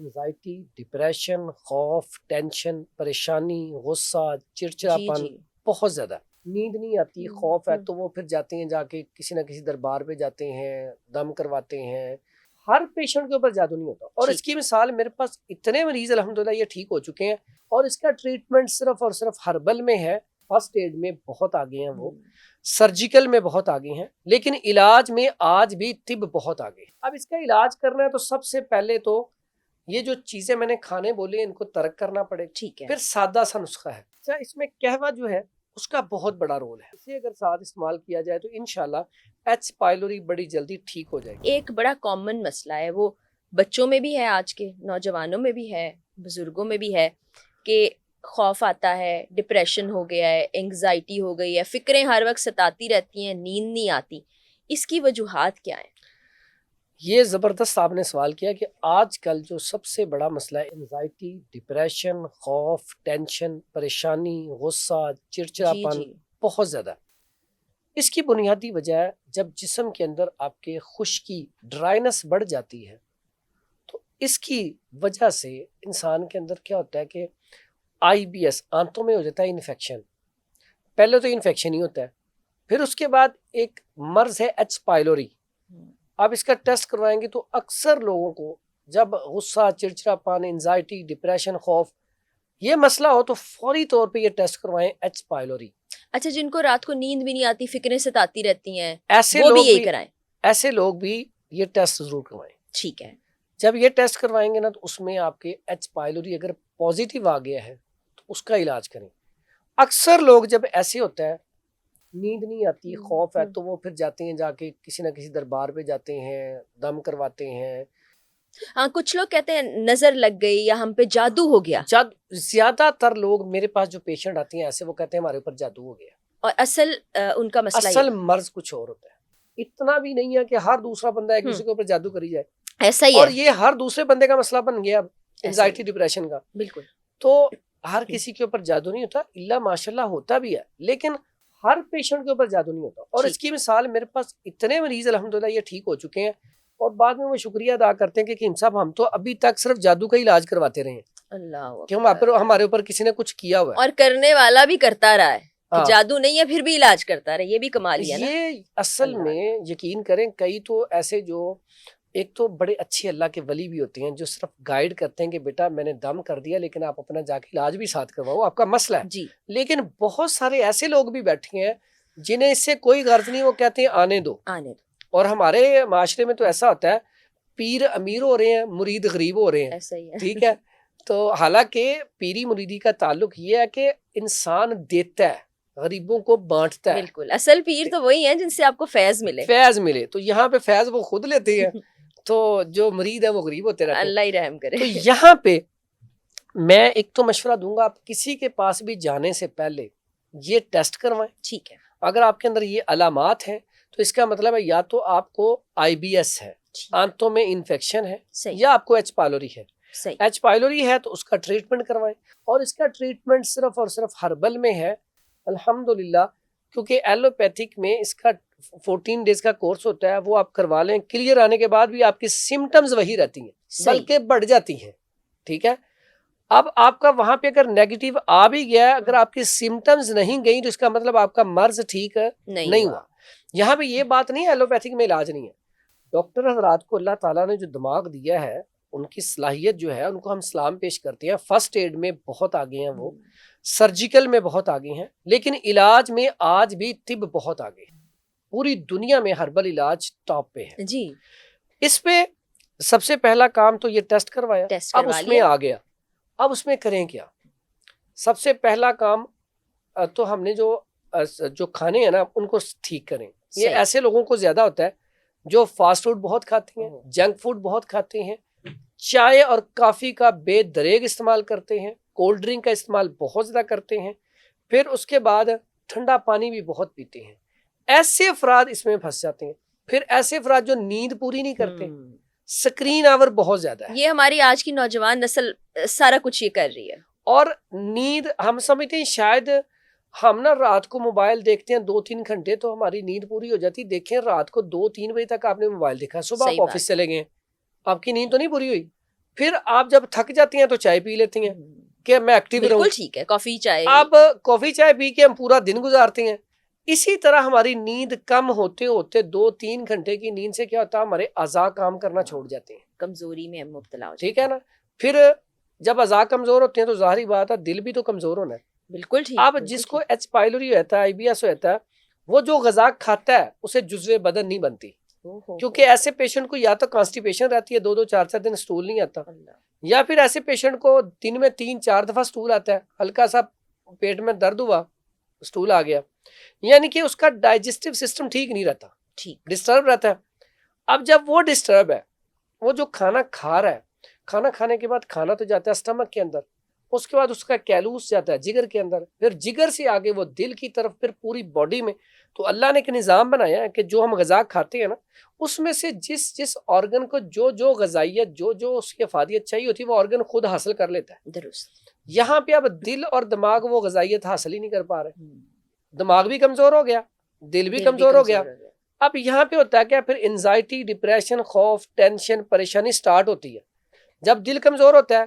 Anxiety, depression, خوف، tension, پریشانی، غصہ، چڑچڑاپن بہت زیادہ، نیند نہیں آتی، خوف ہے تو وہ پھر جاتے ہیں، جا کے کسی نہ کسی دربار پہ جاتے ہیں، دم کرواتے ہیں. ہر پیشنٹ کے اوپر جادو نہیں ہوتا، اور اس کی مثال میرے پاس اتنے مریض الحمدللہ یہ ٹھیک ہو چکے ہیں، اور اس کا ٹریٹمنٹ صرف اور صرف ہربل میں ہے. فرسٹ ایڈ میں بہت آگے ہیں، وہ سرجیکل میں بہت آگے ہیں، لیکن علاج میں آج بھی طب بہت آگے. اب اس کا علاج کرنا ہے تو سب سے پہلے تو یہ جو چیزیں میں نے کھانے بولے ان کو ترک کرنا پڑے. ٹھیک ہے. پھر سادہ سا نسخہ ہے. اچھا، اس میں قہوہ جو ہے اس کا بہت بڑا رول ہے. اسے اگر ساتھ استعمال کیا جائے تو انشاءاللہ ایچ پائلوری بڑی جلدی ٹھیک ہو جائے گی. ایک بڑا کامن مسئلہ ہے، وہ بچوں میں بھی ہے، آج کے نوجوانوں میں بھی ہے، بزرگوں میں بھی ہے، کہ خوف آتا ہے، ڈپریشن ہو گیا ہے، انگزائٹی ہو گئی ہے، فکریں ہر وقت ستاتی رہتی ہیں، نیند نہیں آتی. اس کی وجوہات کیا ہیں؟ یہ زبردست آپ نے سوال کیا کہ آج کل جو سب سے بڑا مسئلہ ہے انزائٹی، ڈپریشن، خوف، ٹینشن، پریشانی، غصہ، چڑچڑاپن بہت زیادہ. اس کی بنیادی وجہ ہے جب جسم کے اندر آپ کے خشکی، ڈرائنس بڑھ جاتی ہے، تو اس کی وجہ سے انسان کے اندر کیا ہوتا ہے کہ آئی بی ایس، آنتوں میں ہو جاتا ہے انفیکشن. پہلے تو انفیکشن ہی ہوتا ہے، پھر اس کے بعد ایک مرض ہے ایچ پائلوری. آپ اس کا ٹیسٹ کروائیں گے تو اکثر لوگوں کو جب غصہ، چڑچڑاپن، انزائٹی، ڈپریشن، خوف یہ مسئلہ ہو تو فوری طور پہ یہ ٹیسٹ کروائیں ایچ پائلوری. اچھا، جن کو رات کو نیند بھی نہیں آتی، فکریں ستاتی رہتی ہیں، ایسے وہ لوگ بھی یہی کرائیں؟ ایسے لوگ بھی یہ ٹیسٹ ضرور کروائیں. ٹھیک ہے. جب یہ ٹیسٹ کروائیں گے نا تو اس میں آپ کے ایچ پائلوری اگر پازیٹیو آ گیا ہے تو اس کا علاج کریں. اکثر لوگ جب ایسے ہوتا ہے، نیند نہیں آتی، خوف ہے تو وہ پھر جاتے ہیں، جا کے کسی نہ کسی دربار پہ جاتے ہیں، دم کرواتے ہیں. ہاں، کچھ لوگ کہتے ہیں نظر لگ گئی یا ہم پہ جادو ہو گیا. زیادہ تر لوگ میرے پاس جو پیشنٹ آتے ہیں ایسے وہ کہتے ہیں ہمارے اوپر جادو ہو گیا، اور اصل ان کا مسئلہ اصل مرض کچھ اور ہوتا ہے. اتنا بھی نہیں ہے کہ ہر دوسرا بندہ ایک دوسرے کے اوپر جادو کری جائے، ایسا ہی ہے، اور یہ ہر دوسرے بندے کا مسئلہ بن گیا انزائٹی، ڈپریشن کا. بالکل. تو ہر کسی کے اوپر جادو نہیں ہوتا، اللہ ماشاءاللہ ہوتا بھی ہے، لیکن ہر پیشنٹ کے اوپر جادو نہیں ہوتا. اور اس کی مثال میرے پاس اتنے مریض الحمدللہ یہ ٹھیک ہو چکے ہیں، اور بعد میں وہ شکریہ ادا کرتے ہیں کہ حکیم صاحب ہم تو ابھی تک صرف جادو کا علاج کرواتے رہے ہیں، اللہ کہ ہمارے اوپر کسی نے کچھ کیا ہوا ہے، اور کرنے والا بھی کرتا رہا ہے، جادو نہیں ہے پھر بھی علاج کرتا رہا. یہ بھی کمال ہی ہے نا. یہ اصل میں یقین کریں کئی تو ایسے جو ایک تو بڑے اچھے اللہ کے ولی بھی ہوتے ہیں جو صرف گائیڈ کرتے ہیں کہ بیٹا میں نے دم کر دیا لیکن آپ اپنا جا کے علاج بھی ساتھ کرواؤ، آپ کا مسئلہ ہے جی. لیکن بہت سارے ایسے لوگ بھی بیٹھے ہیں جنہیں اس سے کوئی غرض نہیں، وہ کہتے ہیں آنے دو. اور ہمارے معاشرے میں تو ایسا ہوتا ہے پیر امیر ہو رہے ہیں، مرید غریب ہو رہے ہیں. ٹھیک ہے، تو حالانکہ پیری مریدی کا تعلق یہ ہے کہ انسان دیتا ہے، غریبوں کو بانٹتا ہے. بالکل، اصل پیر تو وہی ہیں جن سے آپ کو فیض ملے. تو یہاں پہ فیض وہ خود لیتے ہیں، تو جو مرید ہے وہ غریب ہوتے رہتے ہیں. اللہ ہی رحم کرے. تو یہاں پہ میں ایک تو مشورہ دوں گا، آپ کسی کے پاس بھی جانے سے پہلے یہ ٹیسٹ کروائیں. ٹھیک ہے. اگر آپ کے اندر یہ علامات ہیں تو اس کا مطلب ہے یا تو آپ کو آئی بی ایس ہے، آنتوں میں انفیکشن ہے، یا آپ کو ایچ پائلوری ہے. ایچ پائلوری ہے تو اس کا ٹریٹمنٹ کروائیں، اور اس کا ٹریٹمنٹ صرف اور صرف ہربل میں ہے الحمدللہ. کیونکہ ایلوپیتھک میں اس کا 14 ڈیز کا کورس ہوتا ہے، وہ آپ کروا لیں، کلیئر آنے کے بعد بھی آپ کی سمٹمز وہی رہتی ہیں بلکہ بڑھ جاتی ہیں. ٹھیک ہے، اب آپ کا وہاں پہ اگر نیگیٹو آ بھی گیا ہے، اگر آپ کی سمٹمز نہیں گئی تو اس کا مطلب آپ کا مرض ٹھیک نہیں ہوا. یہاں پہ یہ بات نہیں ہے ایلوپیتھک میں علاج نہیں ہے. ڈاکٹر حضرات کو اللہ تعالیٰ نے جو دماغ دیا ہے، ان کی صلاحیت جو ہے، ان کو ہم سلام پیش کرتے ہیں. فرسٹ ایڈ میں بہت آگے ہیں، وہ سرجیکل میں بہت آگے ہیں، لیکن علاج میں آج بھی طب بہت آگے ہے. پوری دنیا میں ہربل علاج ٹاپ پہ ہے. جی، اس پہ سب سے پہلا کام تو یہ ٹیسٹ کروایا. اب اس میں آ گیا، اب اس میں کریں کیا؟ سب سے پہلا کام تو ہم نے جو کھانے ہیں نا ان کو ٹھیک کریں. یہ ایسے لوگوں کو زیادہ ہوتا ہے جو فاسٹ فوڈ بہت کھاتے ہیں، جنک فوڈ بہت کھاتے ہیں، چائے اور کافی کا بے دریغ استعمال کرتے ہیں، کولڈ ڈرنک کا استعمال بہت زیادہ کرتے ہیں، پھر اس کے بعد ٹھنڈا پانی بھی بہت پیتے ہیں. ایسے افراد اس میں پھنس جاتے ہیں. پھر ایسے افراد جو نیند پوری نہیں کرتے، سکرین آور بہت زیادہ ہے. یہ ہماری آج کی نوجوان نسل سارا کچھ یہ کر رہی ہے. اور نیند ہم سمجھتے ہیں شاید ہم نا رات کو موبائل دیکھتے ہیں 2-3 گھنٹے تو ہماری نیند پوری ہو جاتی. دیکھیں رات کو 2-3 بجے تک آپ نے موبائل دیکھا، صبح آپ آفس چلے گئے، آپ کی نیند تو نہیں پوری ہوئی. پھر آپ جب تھک جاتی ہیں تو چائے پی لیتی ہیں کہ میں ایکٹیو رہوں. بالکل ٹھیک ہے, کافی چائے. اب کافی چائے پی کے ہم پورا دن گزارتے ہیں. اسی طرح ہماری نیند کم ہوتے ہوتے 2-3 گھنٹے کی نیند سے کیا ہوتا ہے, ہمارے اعضاء کام کرنا چھوڑ جاتے ہیں, کمزوری میں مبتلا ہو جاتے ہیں. ٹھیک ہے نا. پھر جب اعضاء کمزور ہوتے ہیں تو ظاہری بات ہے دل بھی تو کمزور ہونا ہے. بالکل ٹھیک. اب جس کو ایچ پائلوری ہوتا ہے, آئی بی ایس ہوتا ہے, وہ جو غذا کھاتا ہے اسے جزو بدن نہیں بنتی, کیونکہ ایسے پیشنٹ کو یا تو کانسٹیپیشن رہتی ہے, 2-4 دن سٹول نہیں آتا, یا پھر ایسے پیشنٹ کو دن میں 3-4 دفعہ سٹول آتا ہے, ہلکا سا پیٹ میں درد ہوا سٹول آ گیا, یعنی کہ اس کا ڈائجسٹو سسٹم ٹھیک نہیں رہتا, ڈسٹرب رہتا ہے. اب جب وہ ڈسٹرب ہے, وہ جو کھانا کھا رہا ہے, کھانا کھانے کے بعد کھانا تو جاتا ہے اسٹمک کے اندر, اس کے بعد اس کا کیلوس جاتا ہے جگر کے اندر, پھر جگر سے آگے وہ دل کی طرف, پھر پوری باڈی میں. تو اللہ نے ایک نظام بنایا ہے کہ جو ہم غذا کھاتے ہیں نا, اس میں سے جس آرگن کو جو غذائیت جو اس کی افادیت چاہیے ہوتی ہے وہ آرگن خود حاصل کر لیتا ہے. درست. یہاں پہ اب دل اور دماغ وہ غذائیت حاصل ہی نہیں کر پا رہے, دماغ بھی کمزور ہو گیا, دل بھی کمزور ہو گیا. اب یہاں پہ ہوتا ہے کیا, پھر انزائٹی, ڈپریشن, خوف, ٹینشن, پریشانی سٹارٹ ہوتی ہے. جب دل کمزور ہوتا ہے,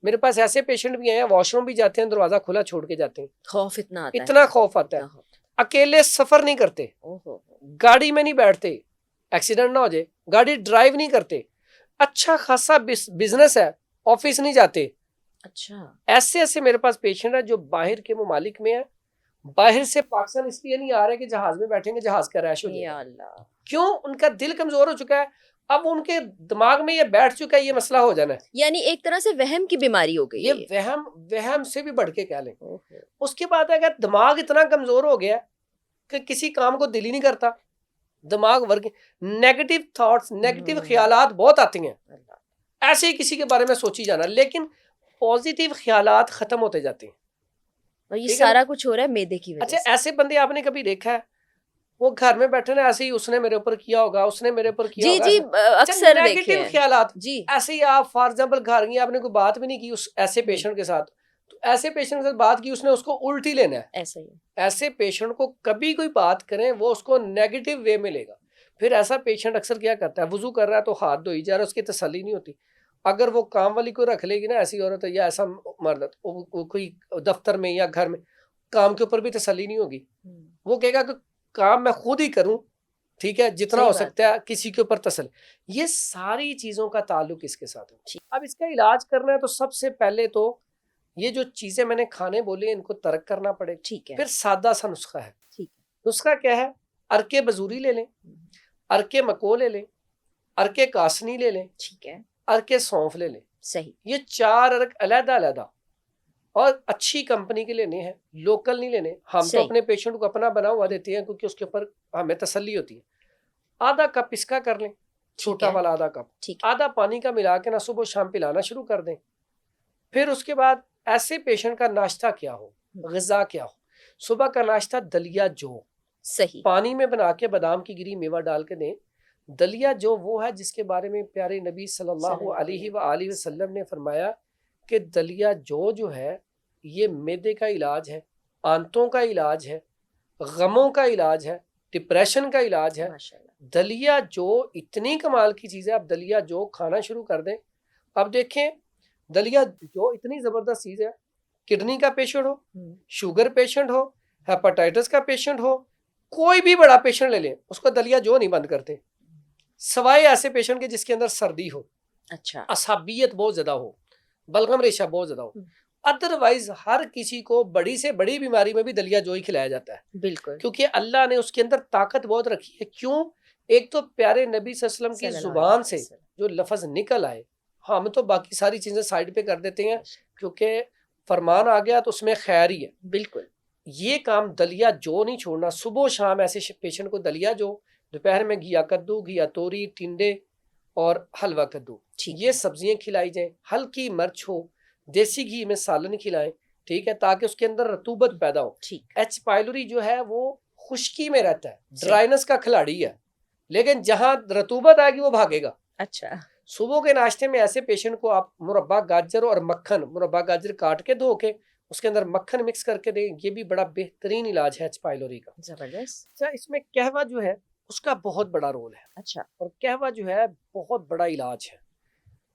میرے پاس ایسے پیشنٹ بھی ہیں واش روم بھی جاتے ہیں دروازہ کھلا چھوڑ کے جاتے ہیں, خوف اتنا خوف آتا ہے. اکیلے سفر نہیں کرتے, گاڑی میں نہیں بیٹھتے, ایکسیڈنٹ نہ ہو جائے, گاڑی ڈرائیو نہیں کرتے, اچھا خاصا بزنس ہے, آفس نہیں جاتے. اچھا, ایسے میرے پاس پیشنٹ ہے جو باہر کے ممالک میں ہیں, باہر سے پاکستان اس لیے نہیں آ رہے کہ جہاز میں بیٹھیں گے جہاز کا ریش ہو جائے گا. کیوں؟ ان کا دل کمزور ہو چکا ہے, اب ان کے دماغ میں یہ بیٹھ چکا ہے, یہ مسئلہ ہو جانا ہے. یعنی ایک طرح سے وہم کی بیماری ہو گئی, یہ وہم سے بھی بڑھ کے کہہ لیں. اس کے بعد اگر دماغ اتنا کمزور ہو گیا کہ کسی کام کو دل ہی نہیں کرتا, دماغ نیگیٹو تھاٹس, نیگیٹو خیالات بہت آتی ہیں, ایسے ہی کسی کے بارے میں سوچی جانا, لیکن پازیٹیو خیالات ختم ہوتے جاتے ہیں. اور یہ سارا کچھ ہو رہا ہے میدے کی وجہ سے. اچھا, ایسے بندے آپ نے کبھی دیکھا ہے وہ گھر میں بیٹھے نا, ایسے ہی اس نے میرے اوپر کیا ہوگا, اس نے میرے اوپر کیا ہوگا, جی اکثر نیگیٹو خیالات. جی ایسے ہی آپ فار ایگزامپل گھر گئی, آپ نے کوئی بات بھی نہیں کی اس ایسے پیشنٹ کے ساتھ, تو ایسے پیشنٹ کے ساتھ بات کی, اس نے اس کو الٹی لینا ہے. ایسا ہی ایسے پیشنٹ کو کبھی کوئی بات کریں وہ اس کو نیگیٹو وے میں لے گا. پھر ایسا پیشنٹ اکثر کیا کرتا ہے, وضو کر رہا ہے تو ہاتھ دھوئی جا رہا ہے, اس کی تسلی نہیں ہوتی. اگر وہ کام والی کو رکھ لے گی نا, ایسی عورت یا ایسا مرد, کوئی دفتر میں یا گھر میں, کام کے اوپر بھی تسلی نہیں ہوگی. وہ کہے گا کہ کام میں خود ہی کروں, ٹھیک ہے, جتنا ہو سکتا ہے کسی کے اوپر تسلی. یہ ساری چیزوں کا تعلق اس کے ساتھ ہے. اب اس کا علاج کرنا ہے تو سب سے پہلے تو یہ جو چیزیں میں نے کھانے بولے ان کو ترک کرنا پڑے. ٹھیک ہے. پھر سادہ سا نسخہ ہے. ٹھیک ہے. نسخہ کیا ہے؟ ارکے بزوری لے لیں, ارکے مکو لے لیں, ارکے کاسنی لے لیں, ٹھیک ہے, ارکے سونف لے لیں. صحیح. یہ 4 ارک علیحدہ علیحدہ اور اچھی کمپنی کے لینے ہیں, لوکل نہیں لینے. ہم تو اپنے پیشنٹ کو اپنا بنا ہوا دیتے ہیں کیونکہ اس کے اوپر ہمیں تسلی ہوتی ہے. آدھا کپ اس کا کر لیں, چھوٹا والا آدھا کپ, آدھا پانی کا ملا کے نا صبح شام پلانا شروع کر دیں. پھر اس کے بعد ایسے پیشنٹ کا ناشتہ کیا ہو, غذا کیا ہو. صبح کا ناشتہ دلیا جو, صحیح, پانی میں بنا کے بادام کی گری میوہ ڈال کے دیں. دلیا جو وہ ہے جس کے بارے میں پیارے نبی صلی اللہ علیہ وآلہ وسلم نے فرمایا کہ دلیا جو ہے یہ معدے کا علاج ہے, آنتوں کا علاج ہے, غموں کا علاج ہے, ڈپریشن کا علاج ہے. دلیا جو اتنی کمال کی چیز ہے, آپ دلیا جو کھانا شروع کر دیں. اب دیکھیں دلیا جو اتنی زبردست چیز ہے, کڈنی کا پیشنٹ ہو, شوگر پیشنٹ ہو, ہیپاٹائٹس کا پیشنٹ ہو, کوئی بھی بڑا پیشنٹ لے لیں, اس کو دلیا جو نہیں بند کرتے, سوائے ایسے پیشنٹ کے جس کے اندر سردی ہو, اچھا, اصابیت بہت زیادہ ہو, بلغم ریشہ بہت زیادہ ہو. ادروائز ہر کسی کو بڑی سے بڑی بیماری میں بھی دلیا جو ہی کھلایا جاتا ہے. بالکل, کیونکہ اللہ نے اس کے اندر طاقت بہت رکھی ہے. کیوں؟ ایک تو پیارے نبی صلی اللہ علیہ وسلم کی زبان سے جو لفظ نکل آئے, ہم تو باقی ساری چیزیں سائڈ پہ کر دیتے ہیں کیونکہ فرمان آ گیا تو اس میں خیر ہی ہے. بالکل, یہ کام دلیا جو نہیں چھوڑنا. صبح و شام ایسے پیشنٹ کو دلیا جو, دوپہر میں گھیا کدو, گھیا توری, ٹنڈے اور حلوہ کدو, یہ سبزیاں کھلائی جائیں. ہلکی مرچ ہو, دیسی گھی میں سالن کھلائیں, ٹھیک ہے, تاکہ اس کے اندر رطوبت پیدا ہو. ایچ پائلوری جو ہے وہ خشکی میں رہتا ہے, ڈرائنس کا کھلاڑی ہے, لیکن جہاں رطوبت آئے گی وہ بھاگے گا. اچھا, صبح کے ناشتے میں ایسے پیشنٹ کو آپ مربع گاجر اور مکھن, مربع گاجر کاٹ کے دھو کے اس کے اندر مکھن مکس کر کے دیں. یہ بھی بڑا بہترین علاج ہے ایچ پائلوری کا. زبردست. اچھا, اس میں قہوہ جو ہے اس کا بہت بڑا رول ہے. اچھا, اور قہوہ جو ہے بہت بڑا علاج ہے.